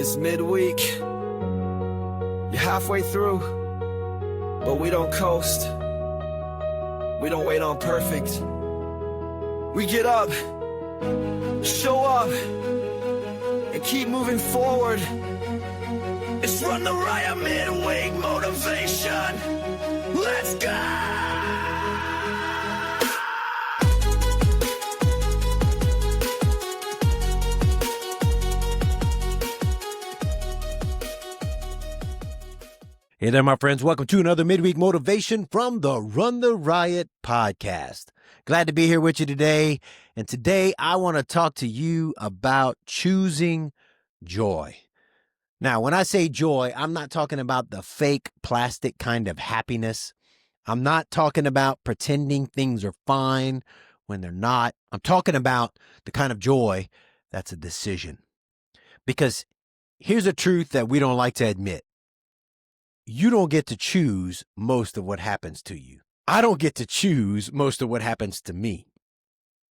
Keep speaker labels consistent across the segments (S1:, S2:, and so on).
S1: It's midweek. You're halfway through, but we don't coast. We don't wait on perfect. We get up, show up, and keep moving forward. It's Run the Riot Midweek Motivation. Let's go!
S2: Hey there, my friends. Welcome to another Midweek Motivation from the Run the Riot podcast. Glad to be here with you today. And today I want to talk to you about choosing joy. Now, when I say joy, I'm not talking about the fake plastic kind of happiness. I'm not talking about pretending things are fine when they're not. I'm talking about the kind of joy that's a decision. Because here's a truth that we don't like to admit. You don't get to choose most of what happens to you. I don't get to choose most of what happens to me.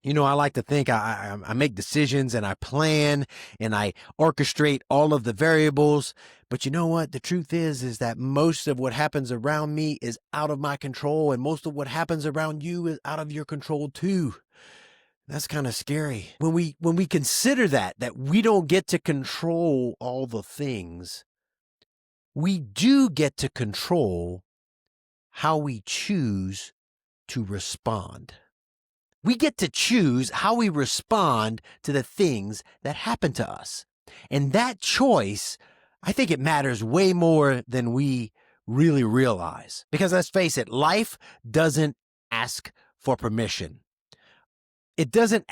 S2: You know, I like to think I make decisions and I plan and I orchestrate all of the variables. But you know what? The truth is that most of what happens around me is out of my control, and most of what happens around you is out of your control too. That's kind of scary. When we consider that we don't get to control all the things, we do get to control how we choose to respond. We get to choose how we respond to the things that happen to us. And that choice, I think it matters way more than we really realize. Because let's face it, life doesn't ask for permission. It doesn't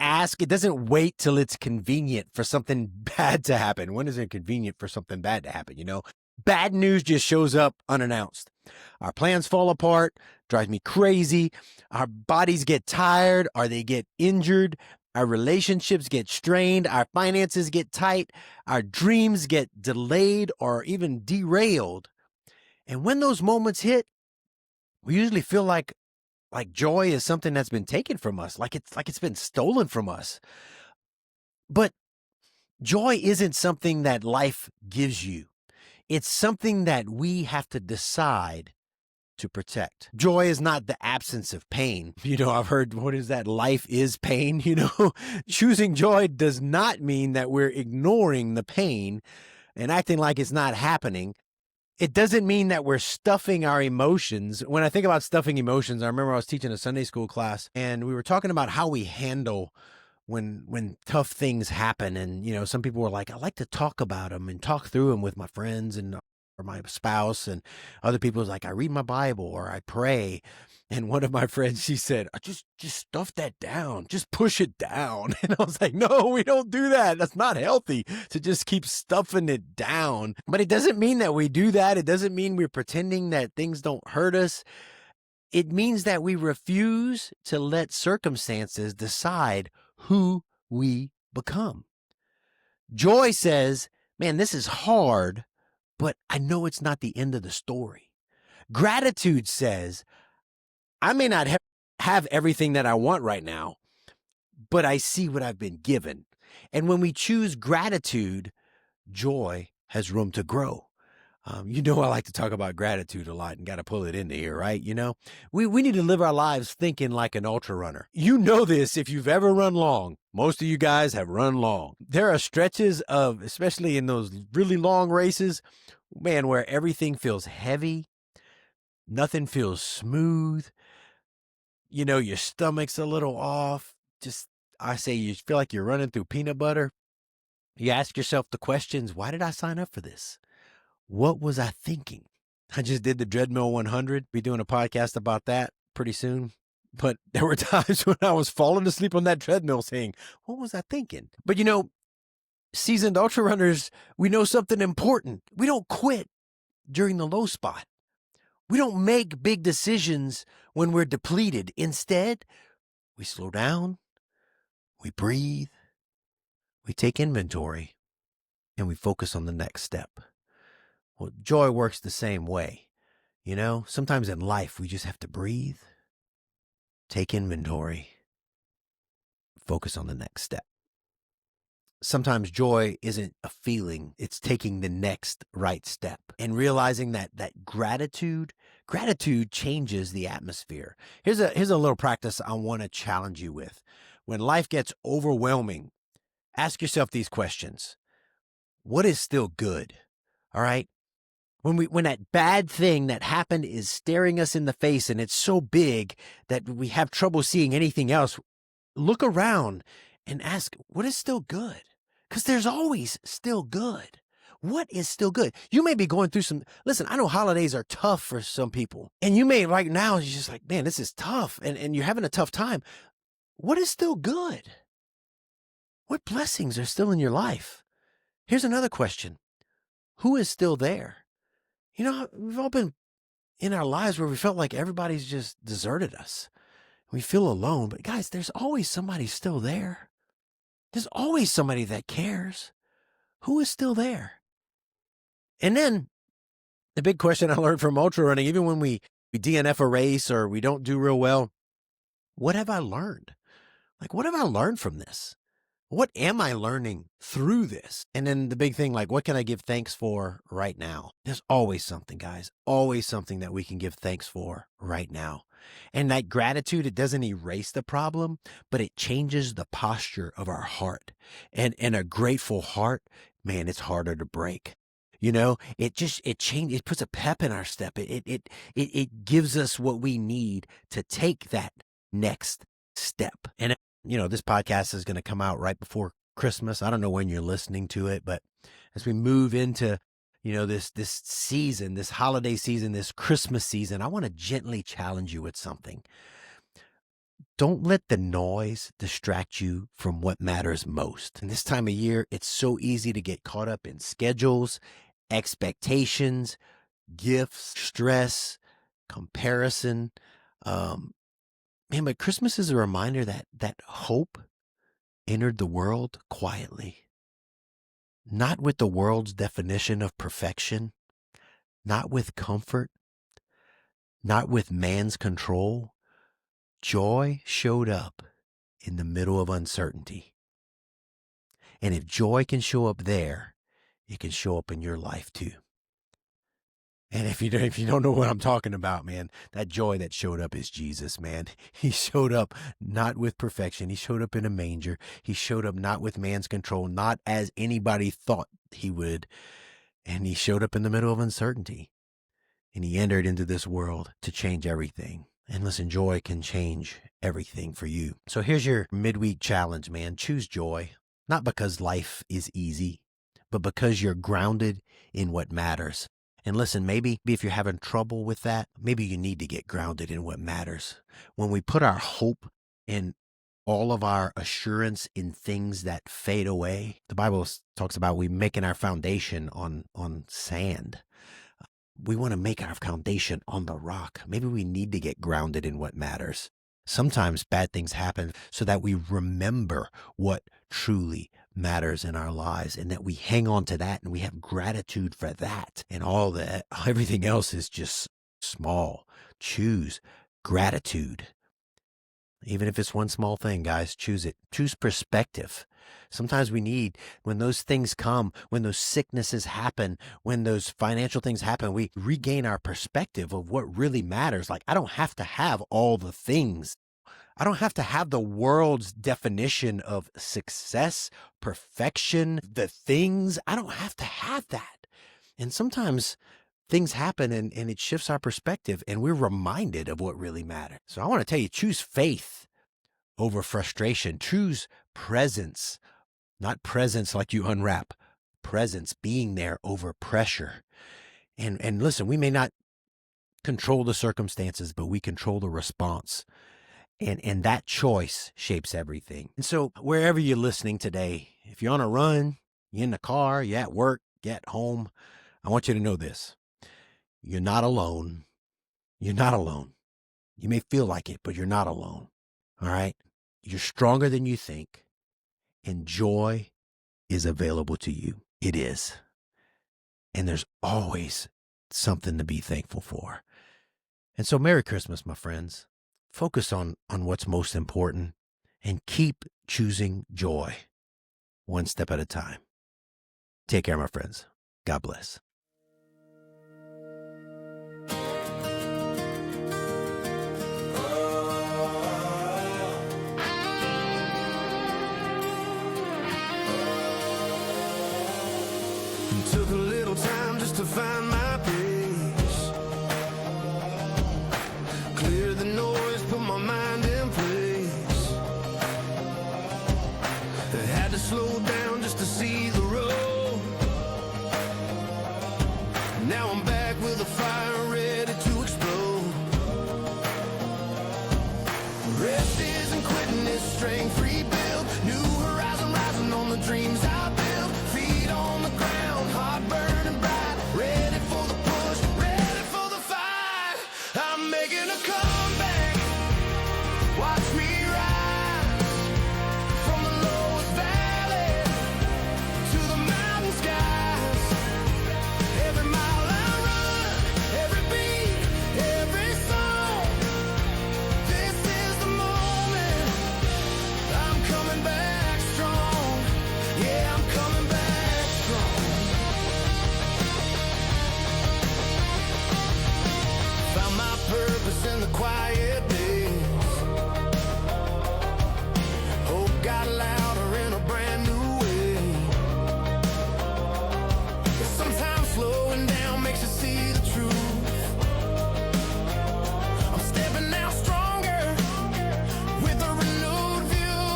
S2: wait till it's convenient for something bad to happen. When is it convenient for something bad to happen, you know? Bad news just shows up unannounced. Our plans fall apart, drives me crazy. Our bodies get tired or they get injured. Our relationships get strained. Our finances get tight. Our dreams get delayed or even derailed. And when those moments hit, we usually feel like joy is something that's been taken from us, like it's been stolen from us. But joy isn't something that life gives you. It's something that we have to decide to protect. Joy is not the absence of pain. You know, I've heard, what is that? Life is pain. You know, choosing joy does not mean that we're ignoring the pain and acting like it's not happening. It doesn't mean that we're stuffing our emotions. When I think about stuffing emotions, I remember I was teaching a Sunday school class and we were talking about how we handle when tough things happen. And, you know, some people were like, I like to talk about them and talk through them with my friends and or my spouse. And other people was like, I read my Bible or I pray. And one of my friends, she said, just stuff that down, just push it down. And I was like, no, we don't do that. That's not healthy to just keep stuffing it down. But it doesn't mean that we do that. It doesn't mean we're pretending that things don't hurt us. It means that we refuse to let circumstances decide who we become. Joy says, man, this is hard, but I know it's not the end of the story. Gratitude says, I may not have everything that I want right now, but I see what I've been given. And when we choose gratitude, joy has room to grow. You know, I like to talk about gratitude a lot and got to pull it into here, right? You know, we need to live our lives thinking like an ultra runner. You know this if you've ever run long. Most of you guys have run long. There are stretches of, especially in those really long races, man, where everything feels heavy. Nothing feels smooth. You know, your stomach's a little off. I say you feel like you're running through peanut butter. You ask yourself the questions, why did I sign up for this? What was I thinking? I just did the Treadmill 100. Be doing a podcast about that pretty soon. But there were times when I was falling asleep on that treadmill saying, what was I thinking? But you know, seasoned ultra runners, we know something important. We don't quit during the low spot. We don't make big decisions when we're depleted. Instead, we slow down, we breathe, we take inventory, and we focus on the next step. Well, joy works the same way. You know, sometimes in life, we just have to breathe, take inventory, focus on the next step. sometimes joy isn't a feeling, it's taking the next right step and realizing that gratitude changes the atmosphere. Here's a little practice I want to challenge you with. When life gets overwhelming, ask yourself these questions. What is still good? All right? When that bad thing that happened is staring us in the face and it's so big that we have trouble seeing anything else, look around and ask, what is still good? Because there's always still good. What is still good? You may be going through listen, I know holidays are tough for some people. And you may right now, you're just like, man, this is tough. And you're having a tough time. What is still good? What blessings are still in your life? Here's another question. Who is still there? You know, we've all been in our lives where we felt like everybody's just deserted us. We feel alone, but guys, there's always somebody still there. There's always somebody that cares. Who is still there? And then the big question I learned from ultra running, even when we DNF a race or we don't do real well, what have I learned? Like, what have I learned from this? What am I learning through this? And then the big thing, like, what can I give thanks for right now? There's always something, guys, always something that we can give thanks for right now. And that gratitude, it doesn't erase the problem, but it changes the posture of our heart. And a grateful heart, man, it's harder to break. You know, it changes, it puts a pep in our step. It gives us what we need to take that next step. And this podcast is going to come out right before Christmas. I don't know when you're listening to it, but as we move into, this season, this holiday season, this Christmas season, I want to gently challenge you with something. Don't let the noise distract you from what matters most. And this time of year, it's so easy to get caught up in schedules, expectations, gifts, stress, comparison. Man, but Christmas is a reminder that hope entered the world quietly, not with the world's definition of perfection, not with comfort, not with man's control. Joy showed up in the middle of uncertainty. And if joy can show up there, it can show up in your life too. And if you don't know what I'm talking about, man, that joy that showed up is Jesus, man. He showed up not with perfection. He showed up in a manger. He showed up not with man's control, not as anybody thought he would. And he showed up in the middle of uncertainty. And he entered into this world to change everything. And listen, joy can change everything for you. So here's your midweek challenge, man. Choose joy, not because life is easy, but because you're grounded in what matters. And listen, maybe if you're having trouble with that, maybe you need to get grounded in what matters. When we put our hope and all of our assurance in things that fade away, the Bible talks about we making our foundation on sand. We want to make our foundation on the rock. Maybe we need to get grounded in what matters. Sometimes bad things happen so that we remember what truly matters in our lives and that we hang on to that and we have gratitude for that. And everything else is just small. Choose gratitude. Even if it's one small thing, guys, choose it. Choose perspective. Sometimes we need, when those things come, when those sicknesses happen, when those financial things happen, we regain our perspective of what really matters. Like, I don't have to have all the things. I don't have to have the world's definition of success, perfection, the things. I don't have to have that. And sometimes things happen and it shifts our perspective and we're reminded of what really matters. So I want to tell you, choose faith over frustration. Choose presence, not presence like you unwrap, presence, being there over pressure. And listen, we may not control the circumstances, but we control the response. And that choice shapes everything. And so wherever you're listening today, if you're on a run, you're in the car, you're at work, you're at home, I want you to know this. You're not alone. You're not alone. You may feel like it, but you're not alone. All right? You're stronger than you think. And joy is available to you. It is. And there's always something to be thankful for. And so Merry Christmas, my friends. Focus on what's most important and keep choosing joy. one step at a time. Take care, my friends. God bless.
S1: Took a little time just to find my pace. Clear the noise, put my mind in place. I had to slow down just to see the road. Now I'm back with a fire ready to explode. Rest isn't quitting, it's strength rebuild. New horizon rising on the dreams I build. Feet on the ground, heart burning bright. Ready for the push, ready for the fight. I'm making a comeback. Watch me rise from the lowest valley to the mountain skies. Every mile I run, every beat, every song. This is the moment. I'm coming back strong. Yeah, I'm coming back strong. Found my purpose in the quiet days. Hope got louder in a brand new way. But sometimes slowing down makes you see the truth. I'm stepping out stronger with a renewed view.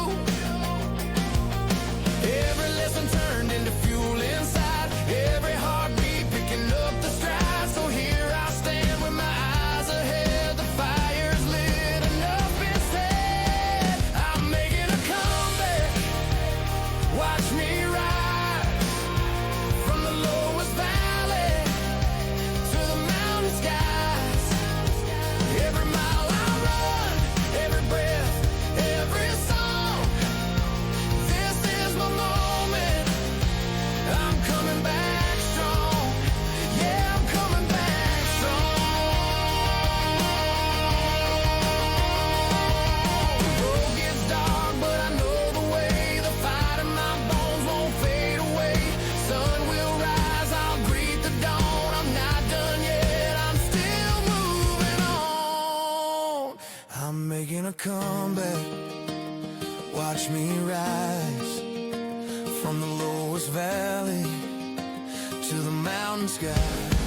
S1: Every lesson turned into fuel inside. Every heartbeat picking up the stride. So here I stand with my eyes ahead. The fire's lit, enough been said. I'm making a comeback. Watch me rise from the lowest valley to the mountain skies. Every mile I run, every breath, every song. This is my moment. I'm coming back strong. Yeah, I'm coming back strong. The road gets dark, but I know the way. The fight in my bones won't fade away. Sun will rise, I'll greet the dawn. I'm not done yet, I'm still moving on. I'm making a comeback. Watch me rise from the lowest valley to the mountain sky.